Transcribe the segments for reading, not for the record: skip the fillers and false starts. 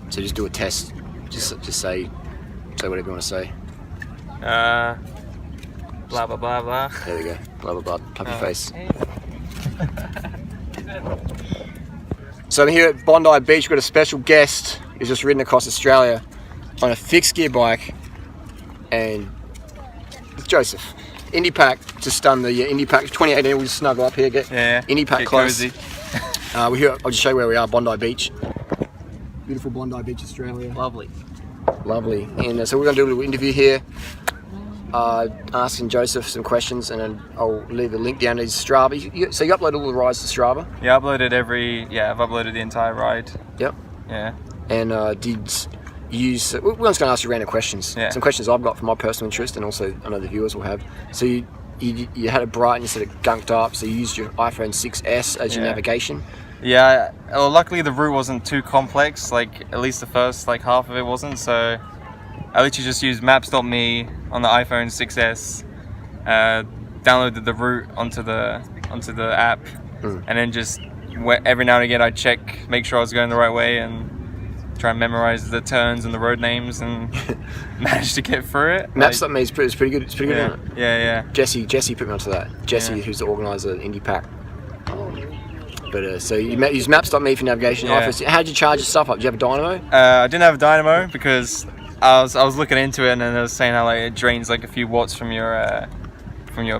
So just do a test. Just say whatever you want to say. Blah blah blah blah. There we go. Blah blah blah. Puppy face. Hey. So I'm here at Bondi Beach. We've got a special guest who's just ridden across Australia on a fixed gear bike, and it's Joseph. Indy Pack, just done the Indy Pack 2018. We'll just snuggle up here, get Indy Pack get close. Cozy. We're here. I'll just show you where we are, Bondi Beach. Beautiful Bondi Beach, Australia. Lovely. Lovely. And so we're going to do a little interview here, asking Joseph some questions, and then I'll leave a link down to his Strava. So you upload all the rides to Strava? Yeah, I've uploaded the entire ride. Yep. Yeah. And did you use... We're just going to ask you random questions. Yeah. Some questions I've got for my personal interest, and also I know the viewers will have. So you had it bright and you said it gunked up, so you used your iPhone 6S as your navigation? Yeah, well, luckily the route wasn't too complex, like at least the first half of it wasn't, so I literally just used maps.me on the iPhone 6S, downloaded the route onto the app, and then just every now and again I'd check, make sure I was going the right way, and try and memorize the turns and the road names, and managed to get through it. Maps.me is pretty good. It's pretty good, isn't it? Yeah. Jesse put me onto that. Jesse, who's the organizer of Indy Pack. But so you use maps.me for navigation. Yeah. How did you charge your stuff up? Did you have a dynamo? I didn't have a dynamo because I was looking into it, and then it was saying how it drains a few watts from your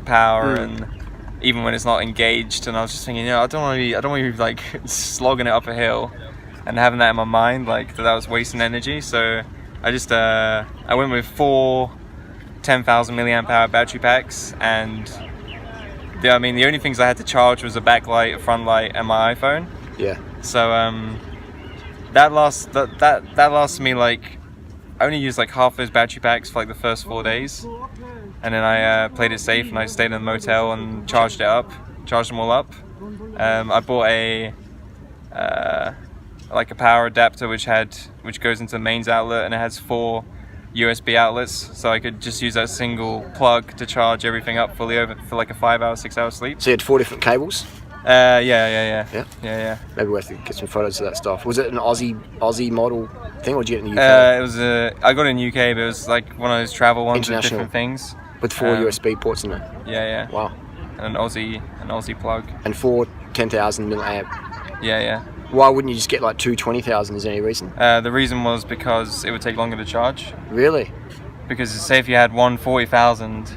power, and even when it's not engaged. And I was just thinking, I don't want to be slogging it up a hill, and having that in my mind that was wasting energy. So I just I went with 4 10,000 milliamp hour battery packs, and the only things I had to charge was a backlight, a front light, and my iPhone. Yeah. So that lasted me I only used half those battery packs for the first 4 days, and then I played it safe and I stayed in the motel and charged them all up. I bought a power adapter which goes into the mains outlet, and it has 4 USB outlets, so I could just use that single plug to charge everything up fully over for a 5-hour, 6-hour sleep. So you had 4 different cables? Yeah. Maybe we'll have to get some photos of that stuff. Was it an Aussie model thing, or did you get it in the UK? I got it in the UK, but it was one of those travel ones with different things. With 4 USB ports in it? Yeah. Wow. And an Aussie plug. And 4 10,000 milliamp? Yeah. Why wouldn't you just get 2 20,000? Is there any reason? The reason was because it would take longer to charge. Really? Because say if you had one 40,000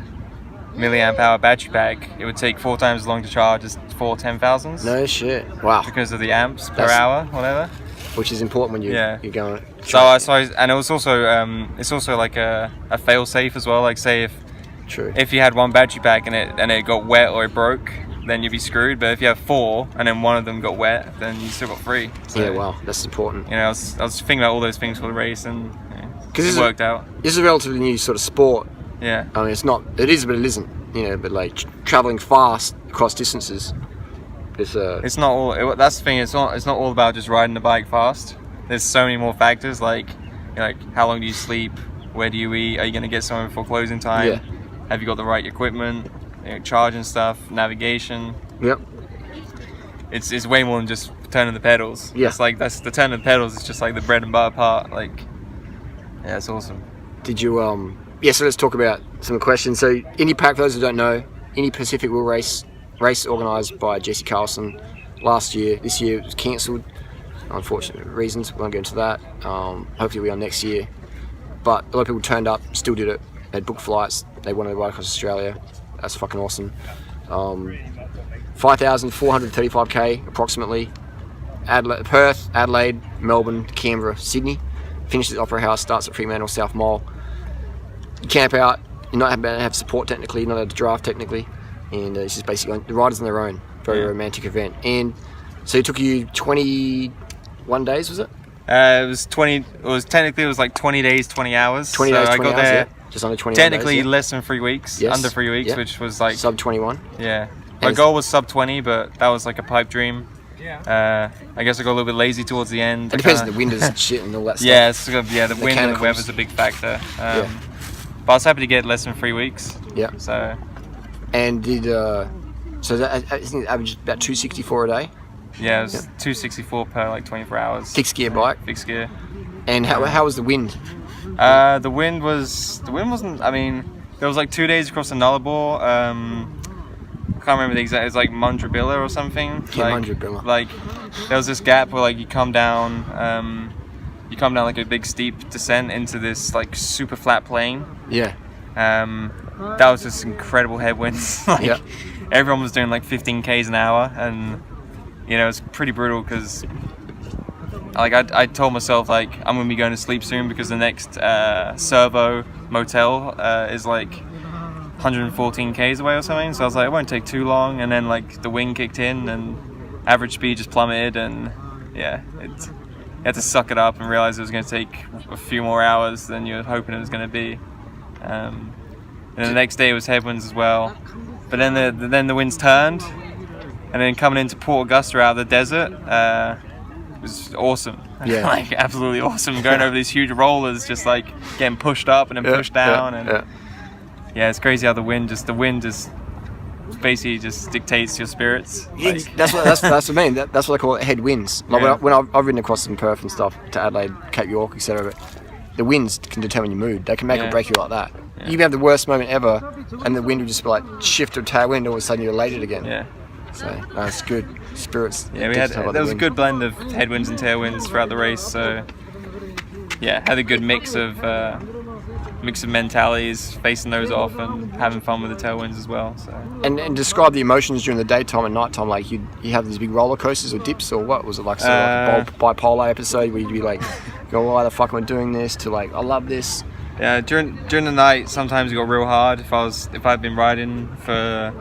milliamp hour battery pack, it would take 4 times as long to charge as 4 10,000s. No shit. Wow. Because of the amps per hour, whatever. Which is important when you're going. And it was also it's also a fail safe as well. Say if you had one battery pack and it got wet or it broke, then you'd be screwed. But if you have 4 and then one of them got wet, then you still got 3. So, yeah, wow, that's important. I was thinking about all those things for the race, and it worked out. This is a relatively new sort of sport. Yeah. It's not. It is, but it isn't. But traveling fast across distances. It's not all. That's the thing. It's not all about just riding the bike fast. There's so many more factors. How long do you sleep? Where do you eat? Are you going to get somewhere before closing time? Yeah. Have you got the right equipment? Charging stuff, navigation. Yep. It's way more than just turning the pedals. Yeah. That's the turning the pedals. It's just the bread and butter part. Yeah, it's awesome. Did you so let's talk about some questions. So Indy Pack, for those who don't know, Indy Pacific Wheel race organised by Jesse Carlson last year. This year it was cancelled, unfortunate reasons. We won't go into that. Hopefully we're on next year. But a lot of people turned up, still did it. They booked flights. They wanted to ride across Australia. That's fucking awesome. 5,435k approximately. Perth, Adelaide, Melbourne, Canberra, Sydney. Finishes at Opera House, starts at Fremantle, South Mall. You camp out. You're not allowed to have support technically, you're not allowed to draft technically. And it's just basically the riders on their own. Very romantic event. And so it took you 21 days, was it? It was 20. It was 20 days, 20 hours. 20 days, 20 I got hours, there. Just under 20 Technically days, less than 3 weeks. Yes. Under 3 weeks, which was sub 21. Yeah. My goal was sub 20, but that was a pipe dream. I guess I got a little bit lazy towards the end. It depends on the wind and shit and all that stuff. Yeah, the wind and the weather's a big factor. But I was happy to get less than 3 weeks. Yeah. So. And did I think it averaged about 264 a day. Yeah, it was 264 per like 24 hours. Fixed gear bike. Fixed gear. And how was the wind? The wind wasn't. I mean, there was like 2 days across the Nullarbor. I can't remember the exact. It was like Mundrabilla or something. Yeah, like, Mundrabilla. Like there was this gap where like you come down like a big steep descent into this like super flat plain. Yeah. That was just incredible headwinds. Like, yeah. Everyone was doing like 15 k's an hour, and you know, it's pretty brutal because like I told myself like I'm gonna be going to sleep soon because the next servo motel is like 114 k's away or something. So I was like, it won't take too long, and then like the wind kicked in and average speed just plummeted, and yeah, you had to suck it up and realize it was going to take a few more hours than you were hoping it was going to be. And the next day it was headwinds as well, but then the winds turned, and then coming into Port Augusta out of the desert was awesome. Yeah. Like absolutely awesome, going over these huge rollers, just like getting pushed up and then pushed down, and yeah, it's crazy how the wind just basically just dictates your spirits. Like. That's what I mean. That's what I call it, headwinds. Like Yeah. when I've ridden across in Perth and stuff to Adelaide, Cape York, etc. The winds can determine your mood. They can make or break you like that. Yeah. You can have the worst moment ever, and the wind will just be like shift to a tailwind. All of a sudden you're elated again. Yeah. So it's good. Spirits. Yeah, there was a good blend of headwinds and tailwinds throughout the race. So yeah, had a good mix of mentalities, facing those off and having fun with the tailwinds as well. So. And describe the emotions during the daytime and nighttime. Like you have these big roller coasters or dips, or what was it like? So like a bipolar episode where you'd be like, go, why the fuck am I doing this? To like, I love this. Yeah, during the night, sometimes it got real hard. If I'd been riding for,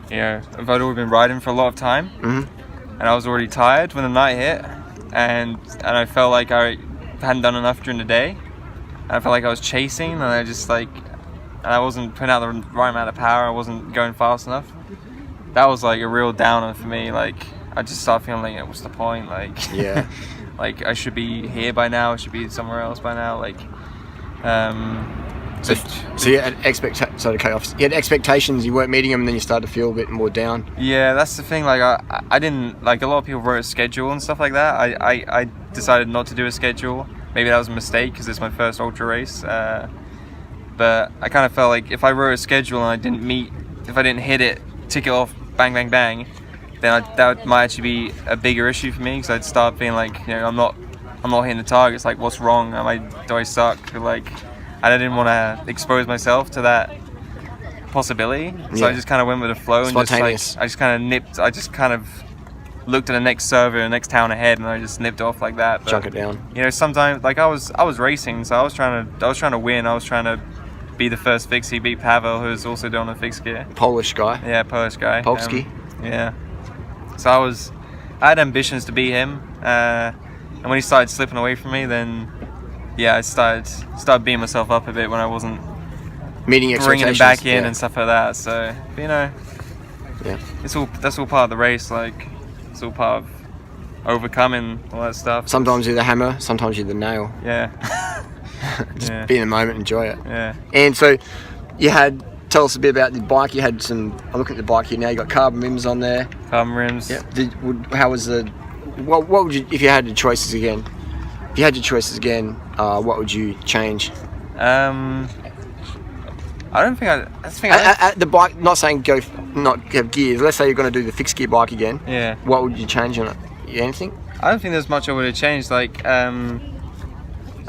if I'd already been riding for a lot of time, and I was already tired when the night hit, and I felt like I hadn't done enough during the day. I felt like I was chasing, and I wasn't putting out the right amount of power. I wasn't going fast enough. That was like a real downer for me. Like I just started feeling like, what's the point? Like, yeah, like I should be here by now. I should be somewhere else by now. Like, so you had you had expectations. You weren't meeting them, and then you started to feel a bit more down. Yeah, that's the thing. Like I didn't like a lot of people wrote a schedule and stuff like that. I decided not to do a schedule. Maybe that was a mistake because it's my first ultra race, but I kind of felt like if I wrote a schedule and if I didn't hit it, tick it off, bang, bang, bang, then that might actually be a bigger issue for me because I'd start being like, I'm not hitting the targets. Like, what's wrong? Do I suck? Like, I didn't want to expose myself to that possibility, so I just kind of went with the flow and I just kind of looked at the next server, the next town ahead, and I just nipped off like that. But, chunk it down. Sometimes like I was racing, so I was trying to win. I was trying to be the first fixie, beat Pavel, who's also doing a fixed gear. Polish guy. Yeah, Polish guy. Polski. Yeah. So I had ambitions to beat him, and when he started slipping away from me, then yeah, I started beating myself up a bit when I wasn't meeting expectations, bringing him back in and stuff like that. So yeah, that's all part of the race. Like. It's all part of overcoming all that stuff. Sometimes you're the hammer, sometimes you're the nail. Yeah. Just be in the moment, enjoy it. Yeah. And so tell us a bit about the bike. You had I'm looking at the bike here now, you got carbon rims on there. Carbon rims. Yeah. How was what would you, if you had your choices again? If you had your choices again, what would you change? I don't think the bike, not saying not have gears. Let's say you're going to do the fixed gear bike again. Yeah. What would you change on it? Anything? I don't think there's much I would have changed. Like, I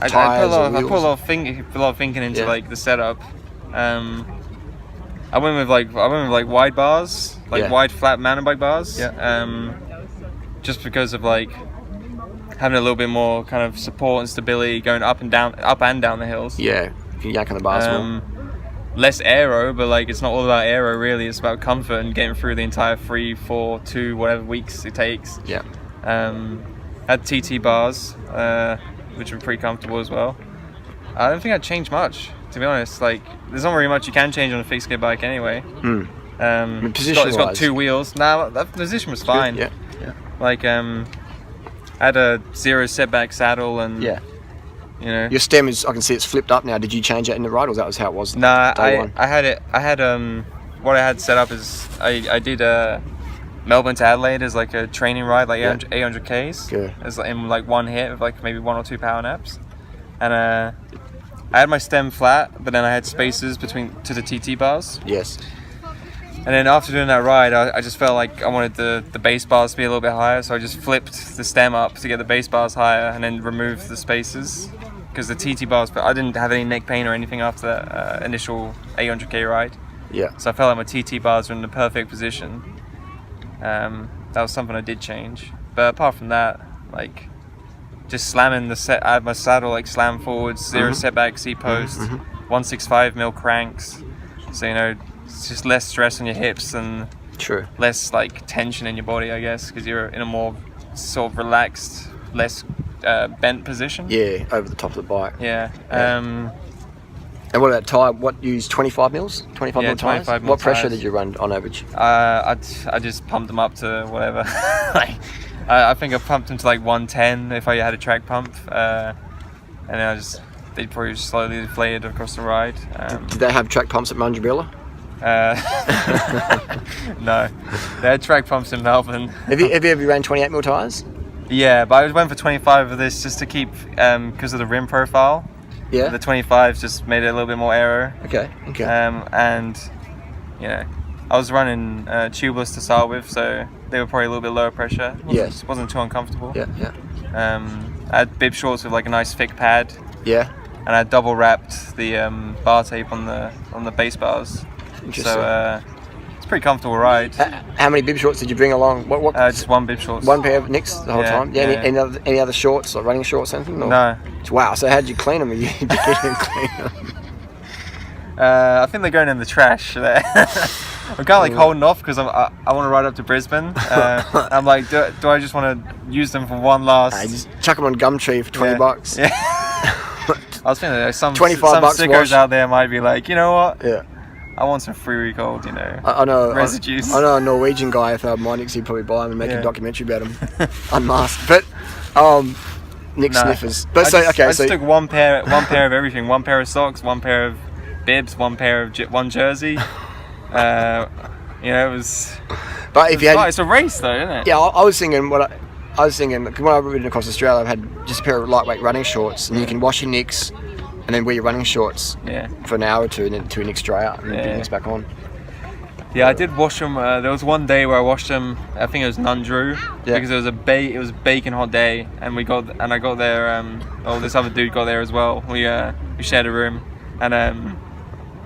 put a lot of thinking into like the setup. I went with like wide bars, like wide flat mountain bike bars. Yeah. Just because of like having a little bit more kind of support and stability going up and down the hills. Yeah. If you yank on the bars more. Less aero, but like it's not all about aero really. It's about comfort and getting through the entire 3, 4, 2, whatever weeks it takes. Yeah. Had TT bars, which were pretty comfortable as well. I don't think I'd change much, to be honest. Like, there's not very much you can change on a fixed gear bike anyway. It's got 2 wheels. Nah, that position was fine. Yeah. Like, I had a 0 setback saddle and. Yeah. Your stem is, I can see it's flipped up now. Did you change that in the ride, or that was how it was? Nah, I had what I had set up is I did Melbourne to Adelaide is like a training ride, like 800 Ks. Yeah. It's like in like one hit with like maybe 1 or 2 power naps, and I had my stem flat, but then I had spaces between to the TT bars. Yes. And then after doing that ride, I just felt like I wanted the base bars to be a little bit higher, so I just flipped the stem up to get the base bars higher, and then removed the spaces because the TT bars. But I didn't have any neck pain or anything after that initial 800K ride. Yeah. So I felt like my TT bars were in the perfect position. That was something I did change. But apart from that, like just slamming the set, I had my saddle like slam forwards, 0 setback seat post, 165 mil cranks. So it's just less stress on your hips and True. less like tension in your body, I guess, because you're in a more sort of relaxed, less bent position. Yeah, over the top of the bike. Yeah. And what about tyre? What, you use 25 mils? 25 mil tyres? 25 mil What pressure tyres. did you run on average? I just pumped them up to whatever. I think I pumped them to like 110 if I had a track pump, and then they probably slowly deflated across the ride. Did they have track pumps at Munjabilla? No, they had track pumps in Melbourne. Have you ever ran 28 mil tyres? Yeah, but I went for 25 of this just to keep, because of the rim profile. Yeah. The 25s just made it a little bit more aero. Okay. And I was running tubeless to start with, so they were probably a little bit lower pressure. Wasn't too uncomfortable. Yeah. I had bib shorts with like a nice thick pad. Yeah. And I double wrapped the bar tape on the base bars. Interesting. So it's a pretty comfortable ride. How many bib shorts did you bring along? What? Just one bib shorts. One pair of Nicks the whole time? Yeah. Yeah. Any other shorts, like running shorts, anything? Or? No. Wow. So how did you clean them? You get them clean them. I think they're going in the trash there. I'm kind of like holding off because I want to ride up to Brisbane. I'm like, do I just want to use them for one last? Just chuck them on Gumtree for $20. Yeah. I was thinking there's some $25 stickers out there might be like, you know what? Yeah. I want some free recalled, I know residues. I know a Norwegian guy. If I had my Nicks, he'd probably buy them and make a documentary about them, unmasked. But Nick sniffers. But I just took one pair of everything. One pair of socks, one pair of bibs, one jersey. It was. But if you had, it's a race though, isn't it? Yeah, I was thinking when I've ridden across Australia, I've had just a pair of lightweight running shorts, and you can wash your Nicks, and then wear your running shorts for an hour or two, and then 2 Nicks dry out, and then put your Nicks back on. Yeah, I did wash them. There was one day where I washed them. I think it was Nundrew because it was a baking hot day, and I got there. This other dude got there as well. We shared a room, and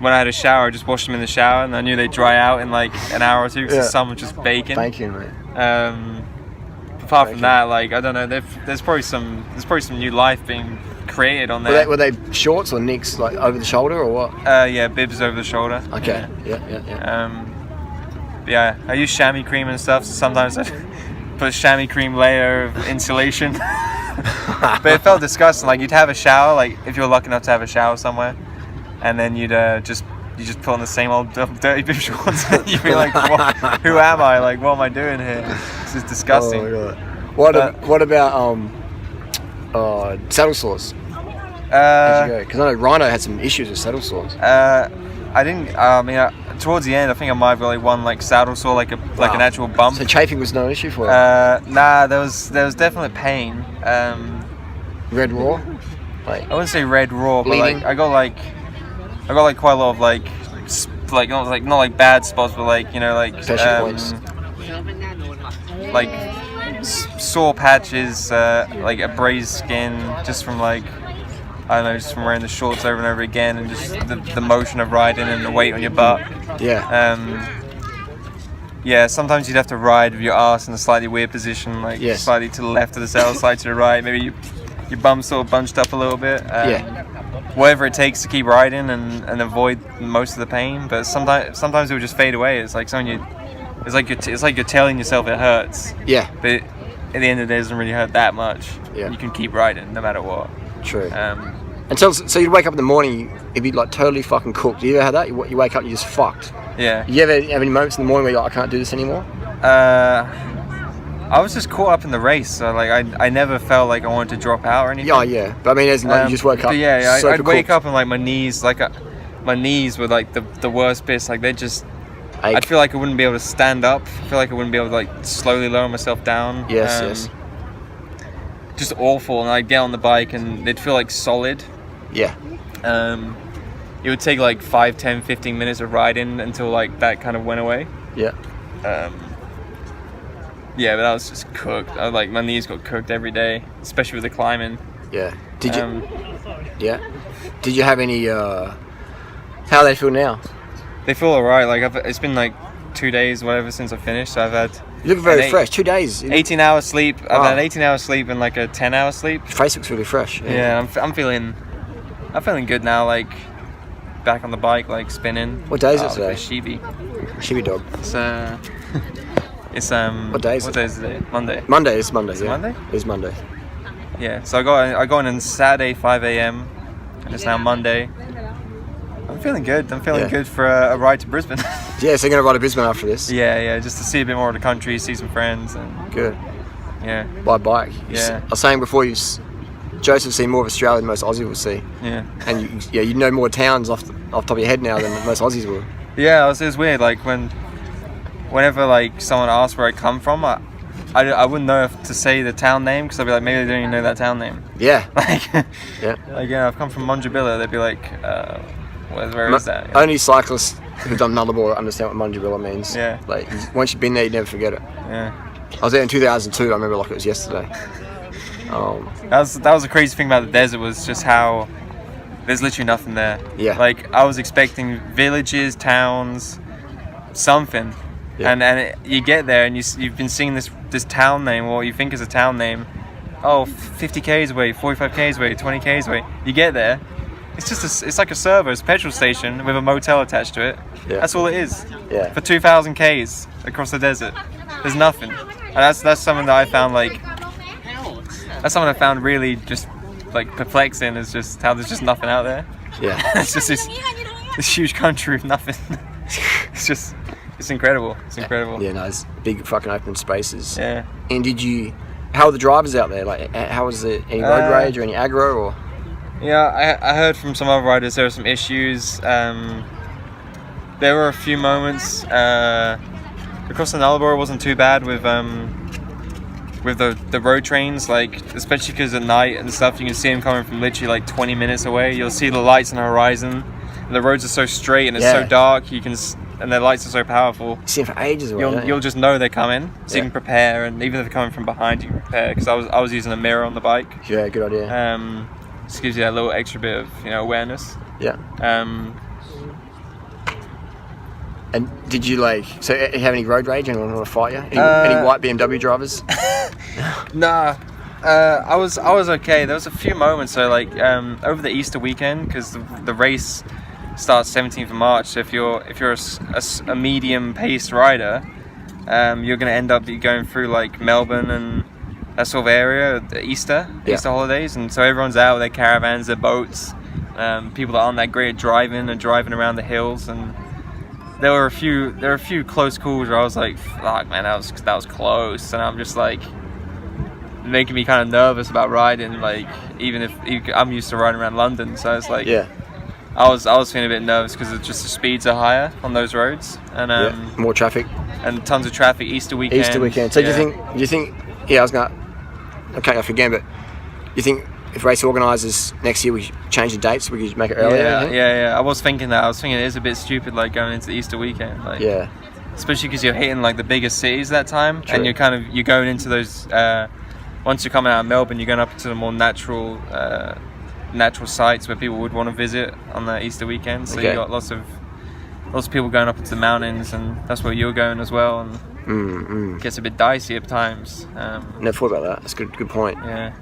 when I had a shower, I just washed them in the shower, and I knew they'd dry out in like an hour or two because the sun was just baking. Baking, mate. Apart from that, like I don't know, there's probably some new life being created on there. Were they shorts or Nicks, like over the shoulder or what? Yeah, bibs over the shoulder. Okay. Yeah. Yeah, I use chamois cream and stuff, so sometimes I put a chamois cream layer of insulation. But it felt disgusting. Like you'd have a shower, like if you're lucky enough to have a shower somewhere, and then you'd just put on the same old dirty bib shorts, and you'd be like, who am I? Like, what am I doing here? This is disgusting. Oh my God. What about saddle sores? Because I know Rhino had some issues with saddle sores. I didn't. Towards the end, I think I might have like one like saddle sore, like an actual bump. So chafing was no issue for you? Nah, there was definite pain. Red raw? I wouldn't say red raw, bleeding? but like I got like quite a lot of not like bad spots, but like pressure points. Like sore patches, like abrased skin, just from like. I don't know, just from wearing the shorts over and over again, and just the motion of riding and the weight on your butt. Yeah. Yeah, sometimes you'd have to ride with your arse in a slightly weird position, like slightly to the left of the saddle, slightly to the right. Maybe your bum sort of bunched up a little bit. Whatever it takes to keep riding and avoid most of the pain. But sometimes it would just fade away. It's like it's like you're telling yourself it hurts. Yeah. But at the end of the day, it doesn't really hurt that much. Yeah. You can keep riding no matter what. True. And so you'd wake up in the morning, it'd be like totally fucking cooked. Do you ever have that? You wake up, you're just fucked. Yeah. You ever have any moments in the morning where you're like, I can't do this anymore? I was just caught up in the race, so like I never felt like I wanted to drop out or anything. Yeah. But I mean, as in, like, you just woke up. But yeah, I'd wake up and like my knees were like the worst bits. Like they just ache. I'd feel like I wouldn't be able to stand up. I feel like I wouldn't be able to like slowly lower myself down. Yes. Just awful. And I'd get on the bike and it'd feel like solid. Yeah. It would take like 5, 10, 15 minutes of riding until like that kind of went away. Yeah. Yeah, but I was just cooked. My knees got cooked every day, especially with the climbing. Yeah. Did you? Yeah. Did you have any? How do they feel now? They feel alright. Like it's been like 2 days, whatever, since I finished. So I've had. You look very fresh. 2 days. 18-hour sleep. I've had 18-hour sleep and like a 10-hour sleep. Your face looks really fresh. Yeah, I'm feeling good now. Like back on the bike, like spinning. What day is it today? Shibi dog. It's What day is it? What day is it? Monday. Monday. It's Monday. Is it Monday? It's Monday. Yeah. So I got in on Saturday 5 a.m. and it's now Monday. I'm feeling good. I'm feeling good for a ride to Brisbane. Yeah, so you're gonna ride to Brisbane after this. Yeah, just to see a bit more of the country, see some friends, and good. Yeah. By bike. Yeah. I was saying before, Joseph's seen more of Australia than most Aussies will see. Yeah. And you know more towns off the top of your head now than most Aussies will. Yeah, it was weird. Like whenever like someone asked where I come from, I wouldn't know if to say the town name because I'd be like, maybe they don't even know that town name. Yeah. Yeah. Like I've come from Munjabilla. They'd be like, where is that? Yeah. Only cyclists who've done Nullarbor understand what Munjabilla means. Yeah. Like once you've been there, you never forget it. Yeah. I was there in 2002. I remember like it was yesterday. That was the crazy thing about the desert was just how there's literally nothing there. Yeah. Like I was expecting villages, towns, something. Yeah. And you get there and you've been seeing this town name, or you think is a town name, 50 k's away, 45 k's away, 20 k's away. You get there, it's just it's like a servo, it's a petrol station with a motel attached to it. Yeah. That's all it is. Yeah. For 2,000 k's across the desert, there's nothing. And that's something that I found really just like perplexing. Is just how there's just nothing out there. Yeah. It's just this huge country with nothing. It's incredible. It's incredible. Yeah, no, it's big fucking open spaces. Yeah. And how are the drivers out there? Like, how was it? Any road rage or any aggro or? Yeah, I heard from some other riders there were some issues. There were a few moments across the Nullarbor. It wasn't too bad with the road trains, like especially because at night and stuff, you can see them coming from literally like 20 minutes away. You'll see the lights on the horizon. And the roads are so straight and it's so dark. And their lights are so powerful. You see them for ages away. You'll just know they're coming, so you can prepare. And even if they're coming from behind, you can prepare. Because I was using a mirror on the bike. Yeah, good idea. Just gives you that little extra bit of awareness. Yeah. And did you have any road rage? Anyone want to fight you? Any white BMW drivers? Nah. I was okay. There was a few moments. So over the Easter weekend, because the race starts 17th of March. So if you're a medium paced rider, you're going to end up going through like Melbourne and that sort of area. The Easter holidays, and so everyone's out with their caravans, their boats. People that aren't that great at driving are driving around the hills, and there were a few close calls where I was like, fuck man, that was close, and I'm just like making me kind of nervous about riding. Like even if I'm used to riding around London, so it's like I was feeling a bit nervous because just the speeds are higher on those roads, and more traffic and tons of traffic. Easter weekend. So do you think? Yeah, I was gonna. Okay, off again, but you think if race organisers next year we should change the dates, we could make it earlier? Yeah. I was thinking that. I was thinking it is a bit stupid, like going into the Easter weekend. Like, especially because you're hitting like the biggest cities that time, and you're going into those. Once you're coming out of Melbourne, you're going up to the more natural sites where people would want to visit on the Easter weekend. So you got lots of people going up into the mountains, and that's where you're going as well. And it gets a bit dicey at times. Never thought about that. That's a good point. Yeah,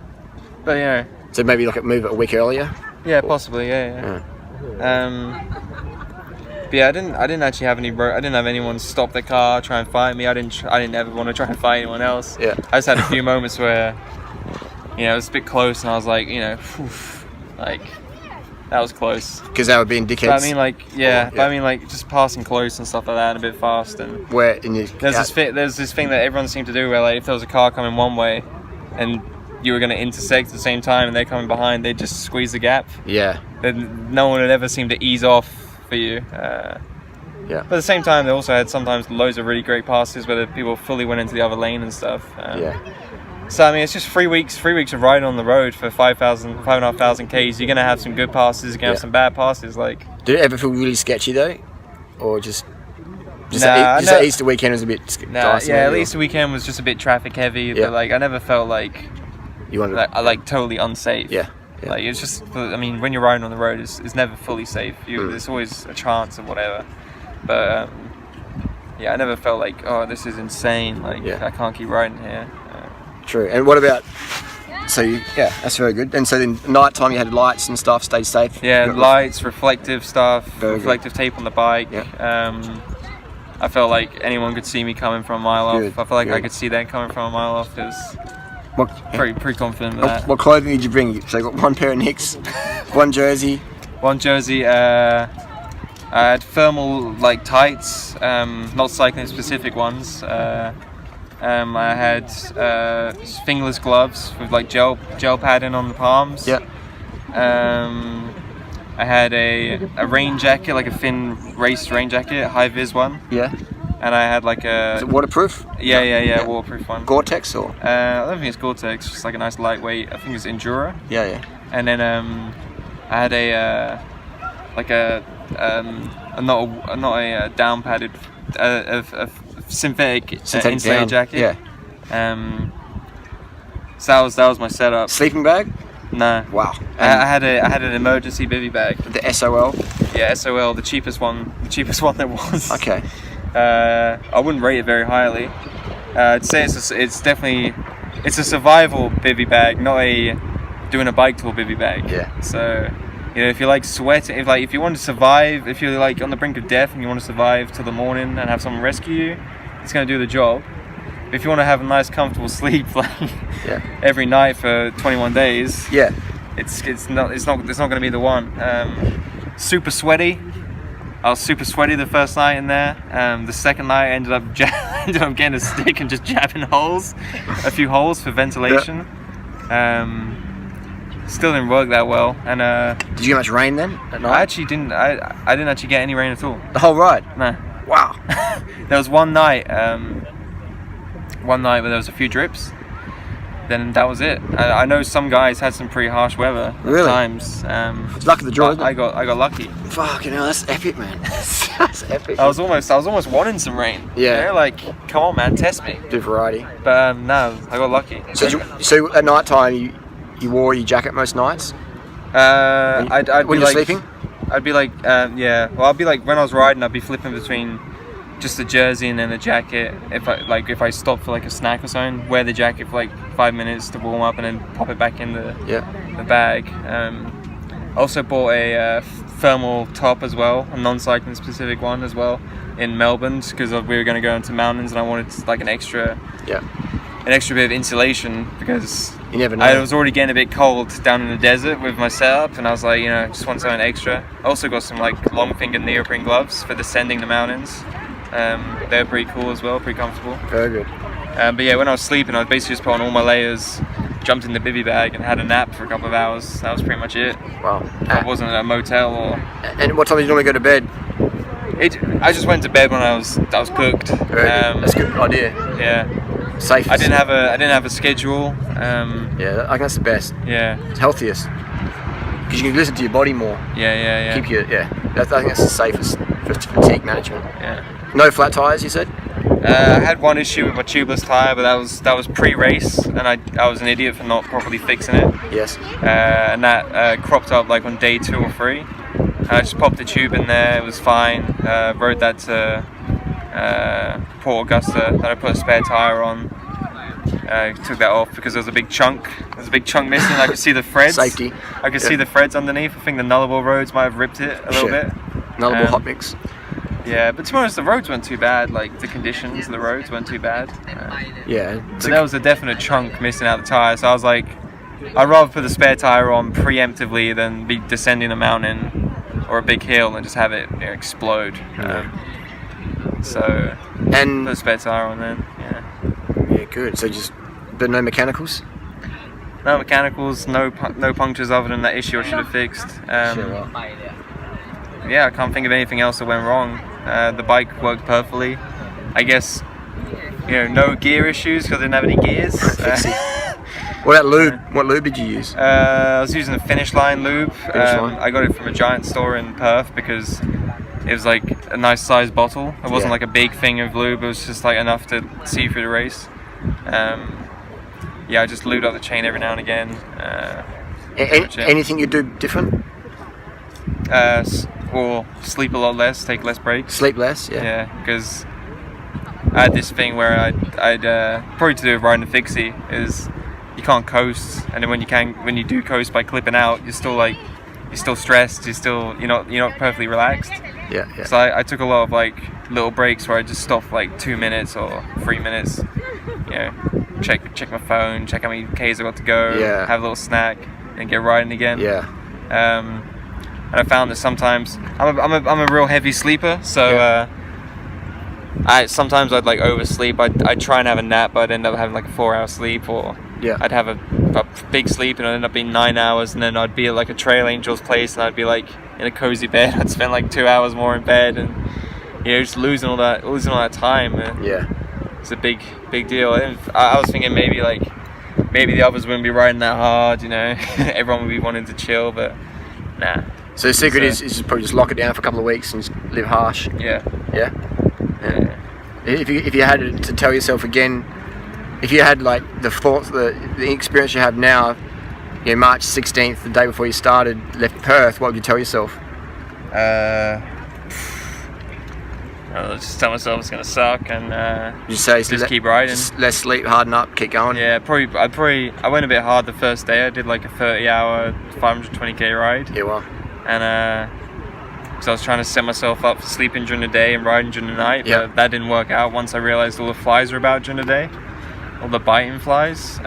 but so maybe move it a week earlier. Yeah, possibly. Yeah. But yeah, I didn't actually have I didn't have anyone stop the car, try and fight me. I didn't ever want to try and fight anyone else. Yeah. I just had a few moments where, it was a bit close, and I was like, that was close. Because they were being dickheads. But I mean, but I mean, just passing close and stuff like that, and a bit fast. And there's this thing that everyone seemed to do where, like, if there was a car coming one way, and you were going to intersect at the same time, and they're coming behind, they'd just squeeze the gap. Yeah. Then no one would ever seem to ease off for you. Yeah. But at the same time, they also had sometimes loads of really great passes where the people fully went into the other lane and stuff. So I mean, it's just 3 weeks of riding on the road for 5,500 Ks. You're gonna have some good passes, you're gonna have some bad passes. Like, did it ever feel really sketchy though, or just nah, that Easter weekend was a bit dicey? Yeah, at least the weekend was just a bit traffic heavy. But like, I never felt like totally unsafe. Yeah. Like, it's just, I mean, when you're riding on the road, it's never fully safe. There's always a chance of whatever. But I never felt like, oh, this is insane. Like, I can't keep riding here. True. And what about? So that's very good. And so then night time you had lights and stuff, stayed safe. Yeah, lights, reflective stuff, reflective good. tape on the bike. Yeah. I felt like anyone could see me coming from a mile off. Good. I felt like I could see them coming from a mile off. It was pretty confident with that. What clothing did you bring? So you got one pair of Nicks, one jersey. One jersey. I had thermal like tights, not cycling specific ones. I had fingerless gloves with like gel padding on the palms. Yeah. I had a rain jacket, like a thin race rain jacket, high vis one. Yeah. And I had like a... Is it waterproof? Yeah, waterproof one. Gore-Tex or? I don't think it's Gore-Tex, just like a nice lightweight. I think it's Endura. Yeah. And then I had not a down padded, a synthetic insulated jacket. Yeah. So that was my setup. Sleeping bag? No. Wow. I had an emergency bivy bag. The SOL? Yeah, SOL, the cheapest one there was. Okay. I wouldn't rate it very highly. I'd say it's definitely a survival bivy bag, not a doing a bike tour bivy bag. Yeah. So, if you like sweating, if you want to survive, if you're like on the brink of death and you want to survive till the morning and have someone rescue you, it's going to do the job. If you want to have a nice comfortable sleep every night for 21 days, it's not going to be the one. Super sweaty. I was super sweaty the first night in there. The second night I ended up getting a stick and just jabbing a few holes for ventilation. Still didn't work that well. And did you get much rain then at night? I actually didn't. I didn't actually get any rain at all. The whole ride? No. Wow. There was one night where there was a few drips. Then that was it. I know some guys had some pretty harsh weather at times. It's luck of the draw. I got lucky. Fucking hell, that's epic, man. That's epic. I was almost wanting some rain. Yeah. Like, come on, man, test me. Do variety. But no, I got lucky. So at night time, you wore your jacket most nighs? When you're sleeping? I'd be like, Well, I'd be like, when I was riding, I'd be flipping between just the jersey and then the jacket. If I stopped for like a snack or something, wear the jacket for like 5 minutes to warm up and then pop it back in the bag. Also bought a thermal top as well, a non-cycling specific one as well in Melbourne, because we were going to go into mountains and I wanted like an extra bit of insulation, because you never know. I was already getting a bit cold down in the desert with my setup, and I was like, just want something extra. I also got some like long finger neoprene gloves for descending the mountains. They're pretty cool as well, pretty comfortable. Very good. But yeah, when I was sleeping, I basically just put on all my layers, jumped in the bivy bag and had a nap for a couple of hours. That was pretty much it. Wow. It wasn't a motel or... And what time did you normally go to bed? I just went to bed when I was cooked. That's a good idea. Yeah. Safe. I didn't have a schedule. Yeah, I think that's the best. Yeah. It's healthiest. Because you can listen to your body more. Yeah. Keep your I think that's the safest for fatigue management. Yeah. No flat tires, you said? I had one issue with my tubeless tire, but that was pre-race, and I was an idiot for not properly fixing it. Yes. And that cropped up like on day 2 or 3. I just popped the tube in there, it was fine. Rode that to Port Augusta, that I put a spare tire on. Took that off because there was a big chunk. Missing. I could see the threads. Safety. I could see the threads underneath. I think the nullable roads might have ripped it a little bit. Nullable hot mix. Yeah, but to be honest, the roads weren't too bad. Like, the conditions of the roads weren't too bad. But there was a definite chunk missing out the tire, so I was like, I'd rather put the spare tire on preemptively than be descending a mountain or a big hill and just have it explode. So, and put a spare tire on then. Yeah, good. So but no mechanicals? No mechanicals, no punctures other than that issue I should have fixed. yeah, I can't think of anything else that went wrong. The bike worked perfectly. I guess, no gear issues because I didn't have any gears. What about lube? What lube did you use? I was using a Finish Line lube. Line? I got it from a giant store in Perth because it was like a nice sized bottle. It wasn't like a big thing of lube. It was just like enough to see through the race. I just lubed up the chain every now and again. Anything you do different? Or sleep a lot less, take less breaks. Sleep less, Yeah, because I had this thing where I'd probably to do with riding a fixie is you can't coast, and then when you do coast by clipping out, you're still stressed, you're not perfectly relaxed. Yeah. So I took a lot of like little breaks where I just stopped for like 2 minutes or 3 minutes, check my phone, check how many Ks I got to go, have a little snack, and get riding again. And I found that sometimes I'm a real heavy sleeper, so sometimes I'd like oversleep. I'd try and have a nap, but I'd end up having like a 4-hour sleep, or I'd have a big sleep and it'd end up being 9 hours, and then I'd be at like a trail angel's place and I'd be like in a cozy bed. I'd spend like 2 hours more in bed, and just losing all that time. It's a big deal. I was thinking maybe the others wouldn't be riding that hard, everyone would be wanting to chill, but nah. So the secret is just probably just lock it down for a couple of weeks and just live harsh. Yeah. If you had to tell yourself again, if you had like the thoughts, the experience you have now, March 16th, the day before you started, left Perth, what would you tell yourself? I'll just tell myself it's gonna suck, and just keep riding. Less sleep, harden up, keep going. Yeah, I went a bit hard the first day. I did like a 30-hour, 520k ride. Yeah, well. And because I was trying to set myself up for sleeping during the day and riding during the night, but that didn't work out once I realized all the flies were about during the day, all the biting flies.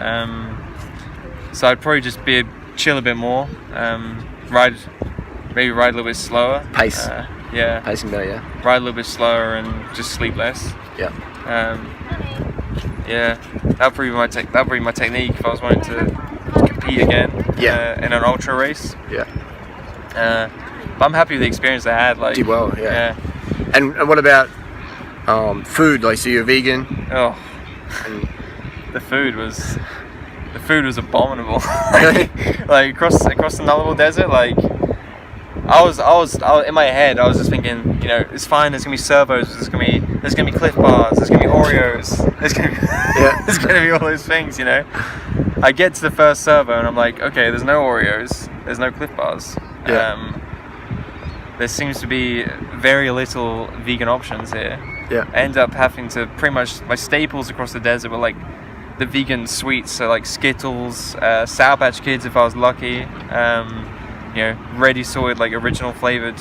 So I'd probably just chill a bit more, ride a little bit slower. Pace. Pacing better, Ride a little bit slower and just sleep less. That'll probably be my technique if I was wanting to compete again. In an ultra race. But I'm happy with the experience I had. Like, did well, And what about food? Like, so you're vegan? Oh, and the food was abominable. like across the Nullarbor Desert, like I was in my head. I was just thinking, it's fine. There's gonna be servos. There's gonna be Cliff Bars. There's gonna be Oreos. There's gonna be all those things. I get to the first servo and I'm like, okay, there's no Oreos. There's no Cliff Bars. There seems to be very little vegan options here. I end up having to pretty much, my staples across the desert were like the vegan sweets, so like Skittles, Sour Patch Kids if I was lucky, ready sorted like original flavored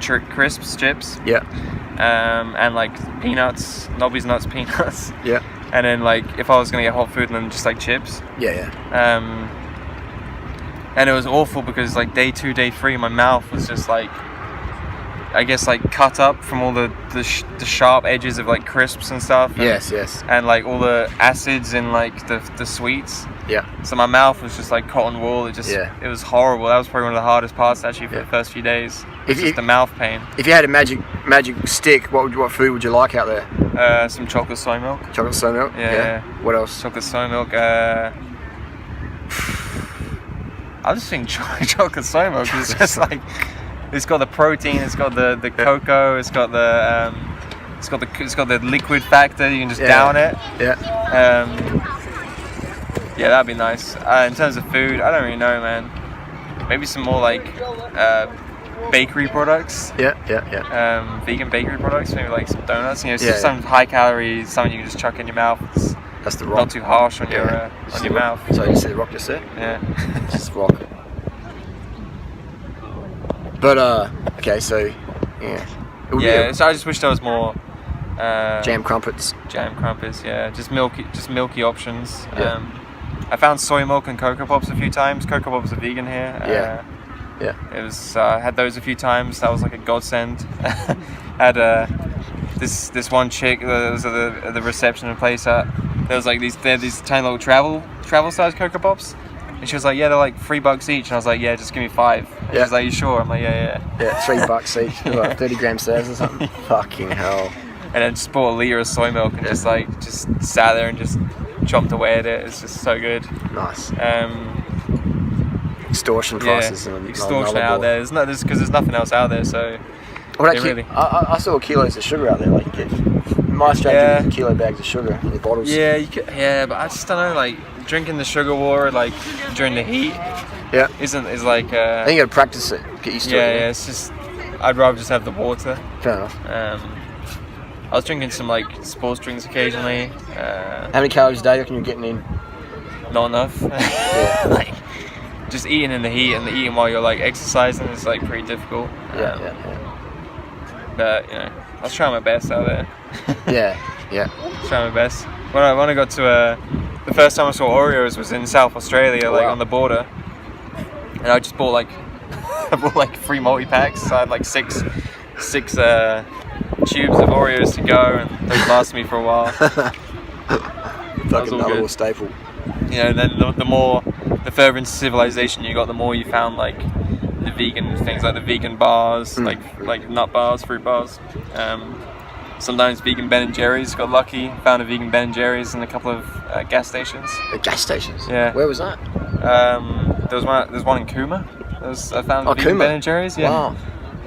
crisps, chips, and like peanuts, Nobby's Nuts peanuts, and then like if I was gonna get hot food, then just like chips, and it was awful because like day 2, day 3, my mouth was just like, I guess like cut up from all the sharp edges of like crisps and stuff. And, and like all the acids in like the sweets. So my mouth was just like cotton wool. It was horrible. That was probably one of the hardest parts actually for the first few days. Just the mouth pain. If you had a magic stick, what food would you like out there? Some chocolate soy milk. Chocolate soy milk. Yeah. What else? Chocolate soy milk. I was just thinking chocolate soy milk. It's just like, it's got the protein, it's got the cocoa, it's got the liquid factor. You can just down it. That'd be nice. In terms of food, I don't really know, man. Maybe some more like bakery products. Vegan bakery products. Maybe like some donuts. Some high calories, something you can just chuck in your mouth. That's the rock. Not too harsh on your mouth. So you see the rock just there? Yeah. Just rock. But okay, so so I just wish there was more jam crumpets. Just milky options. I found soy milk and Cocoa Pops a few times. Cocoa Pops are vegan here. It was had those a few times. That was like a godsend. Had this one chick that was at the reception place. There was like these tiny little travel size Cocoa Pops. And she was like, yeah, they're like $3 each. And I was like, yeah, just give me 5. And she was like, you sure? I'm like, yeah. Yeah, $3 each. Like 30 gram serves or something. Fucking hell. And then just bought a litre of soy milk and just sat there and just chomped away at it. It's just so good. Nice. Extortion prices. Yeah, extortion out there. Because there's nothing else out there, so... I saw kilos of sugar out there. Like, my strategy is kilo bags of sugar in the bottles. Yeah, but I just don't know. Like drinking the sugar water, like during the heat, is like. I think you got to practice it, get used to it. Yeah, it's just. I'd rather just have the water. Fair enough. I was drinking some like sports drinks occasionally. How many calories a day do you reckon you're getting in? Not enough. Yeah. Just eating in the heat and eating while you're like exercising is like pretty difficult. But I was trying my best out there. Yeah. Trying my best. When I got to the first time I saw Oreos was in South Australia, on the border, and I just bought like 3 multi-packs. So I had like six tubes of Oreos to go, and those lasted me for a while. Fucking another little staple. And then the further into civilization you got, the more you found like the vegan things, like the vegan bars, like nut bars, fruit bars. Sometimes vegan Ben and Jerry's. Got lucky, found a vegan Ben and Jerry's in a couple of gas stations. Gas stations? Yeah. Where was that? There's one in Cooma. I found vegan Cooma. Ben and Jerry's. Yeah. Wow.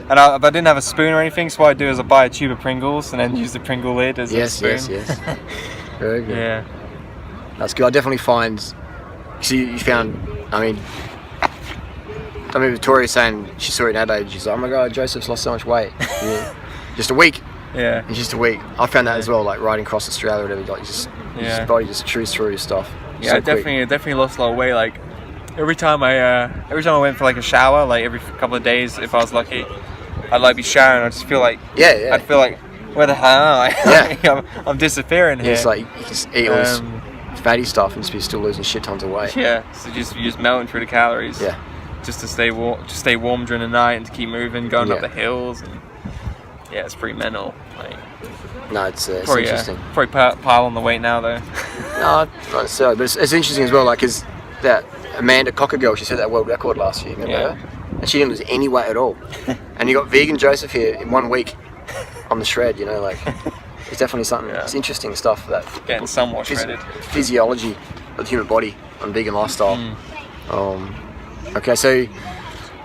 And if I didn't have a spoon or anything, so what I do is I buy a tube of Pringles and then use the Pringle lid as a spoon. Yes. Very good. Yeah. That's good. I definitely find. So you found. I mean, Victoria's saying she saw it in Adelaide. She's like, "Oh my god, Joseph's lost so much weight." Yeah. Just a week. Yeah. In just a week. I found that as well. Like riding across Australia, or whatever. Like your body just chews through your stuff. Yeah, I definitely lost a lot of weight. Like every time I went for like a shower, like every couple of days, if I was lucky, I'd like be showering. I just feel like I'd feel like, where the hell am I? I'm disappearing here. It's like you just eat all this fatty stuff and just be still losing shit tons of weight. Yeah, so you're just melting through the calories. Yeah. Just to stay warm during the night and to keep moving, going up the hills. And, it's pretty mental. Like, no, it's probably, interesting. Probably pile on the weight now though. No, not necessarily, but it's interesting as well. Like, cause that Amanda Cocker girl, she set that world record last year. Remember her? And she didn't lose any weight at all. And you got vegan Joseph here in 1 week on the shred. Like. It's definitely something. It's interesting stuff that getting somewhat shredded. Physiology of the human body on vegan lifestyle. Okay, so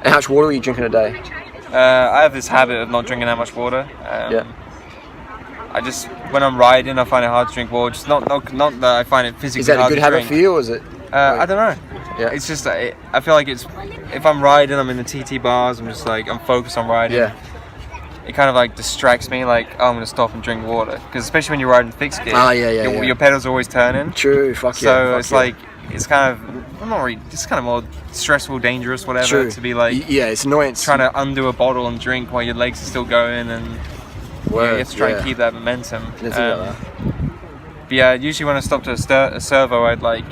how much water are you drinking a day? I have this habit of not drinking that much water. I just when I'm riding, I find it hard to drink water. Just not that I find it physically. Is that hard a good to habit drink. for you, or is it? I don't know. Yeah. It's just I feel like if I'm riding, I'm in the TT bars. I'm just like I'm focused on riding. Yeah. It kind of like distracts me, like, I'm going to stop and drink water. Because especially when you're riding fixed gear, your pedals are always turning. True, So it's like, it's kind of, not really, it's kind of more stressful, dangerous, whatever, to be like, it's annoying. Trying to undo a bottle and drink while your legs are still going, and you have to try and keep that momentum. But usually when I stop to a servo, I'd like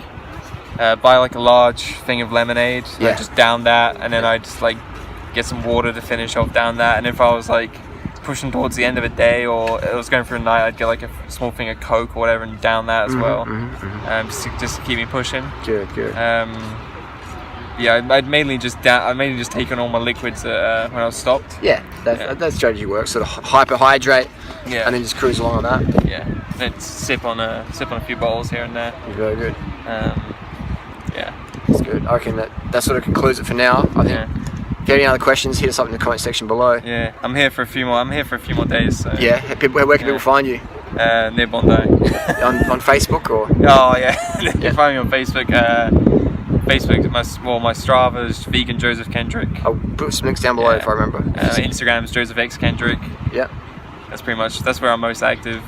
buy like a large thing of lemonade, and just down that, and then I'd just like get some water to finish off down that. And if I was like pushing towards the end of a day or it was going for a night, I'd get like a small thing of Coke or whatever and down that as well. Just to keep me pushing. Good. I'd mainly just taken all my liquids when I was stopped. That strategy works. Sort of hyperhydrate, and then just cruise along on that. Then sip on a few bottles here and there. Very good. It's good. I reckon that sort of concludes it for now. I think. If you have any other questions, hit us up in the comment section below. I'm here for a few more days. So. Where can people find you? Near Bondi. on Facebook or? Oh yeah, you can find me on Facebook. My Strava is Vegan Joseph Kendrick. I'll put some links down below if I remember. Instagram is Joseph X Kendrick. Yeah. That's where I'm most active.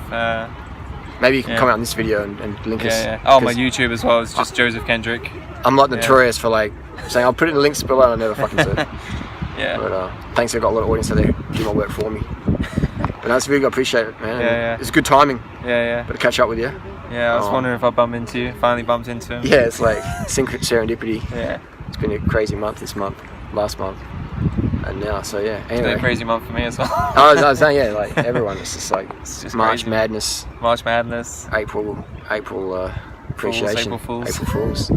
Maybe you can comment on this video and link us. Oh, my YouTube as well is just Joseph Kendrick. I'm like notorious for like saying I'll put it in the links below and I never fucking do it. But thanks, I've got a lot of audience out there do my work for me. But that's really good, I appreciate it, man. It's good timing. But to catch up with you. I was wondering if I bumped into you. Finally bumped into him. Yeah, it's like serendipity. Yeah. It's been a crazy month last month. And now, so yeah. Anyway. It's been a crazy month for me as well. I was saying, like everyone, it's just like March Madness. April appreciation. April Fools. April Fools.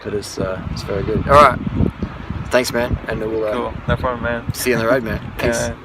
But it's very good. All right. Thanks, man. And we'll Cool. No problem, man. see you on the road, man. Peace. Yeah.